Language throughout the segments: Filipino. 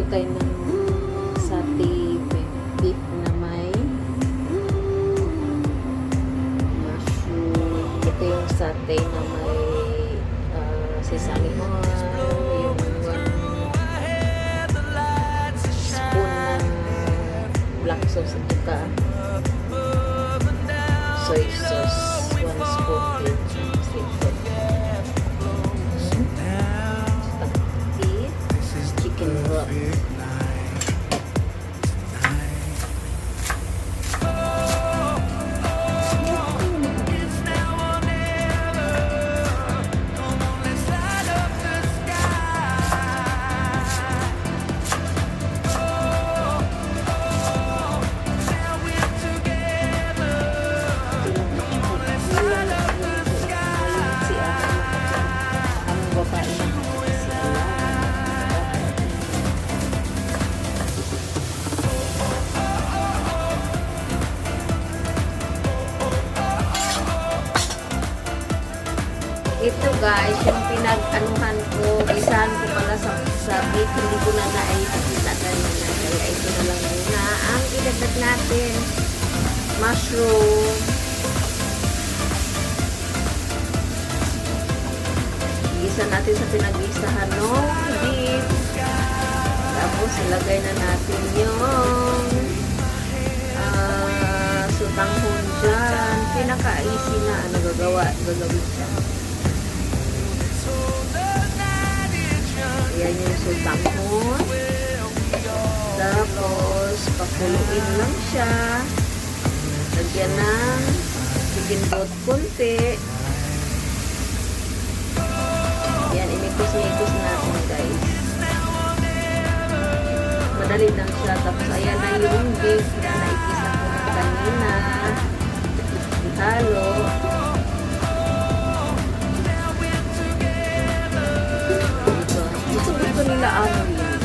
tayo ng satay beef na may mushroom. Ito yung satay na may sesame oil, yung 1 spoon na black sauce at saka soy sauce, 1 spoon din sweet sauce. Chicken broth. Ito guys, yung pinag-anuhan ko, isahan ko pala sa beef, hindi ko na naipakita kanina. Kaya ito na lang muna. Ang idagdag natin, mushroom. Igisa natin sa pinag-isahan ng beef. Tapos ilagay na natin yung sutanghon dyan. Pinaka-easy na gagawin siya. Ayan yung sutanghon. Tapos, pakuluin lang siya. Lagyan ng chicken broth konti. Ayan, imikos-mikos natin guys. Madali lang siya. Tapos, ayan na yung beef na naikisa ko ng kanina. Ihalo. Gusto nila amoy yan.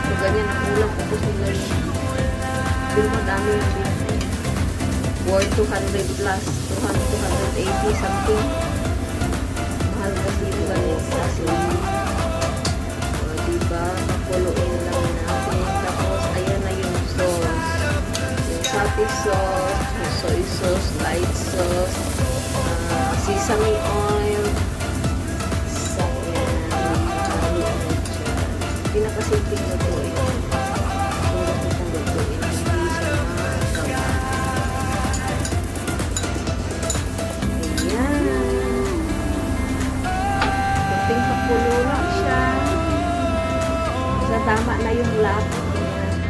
So, ganyan ang ulang kupos nila yun. Pero madami yung beef. Worth 200 plus, 280 something. Mahal kasi yung ganyan. Kasi, diba, makuluin lang natin. Tapos, ayan na yung sauce. Yung satay sauce, yung soy sauce, light sauce, sesame oil, pinakasimpleng lutuin. Tulad itong lutuin. Hindi siya magawa. Ayan. Kunting pakulo lang siya. Sa tama na yung lap.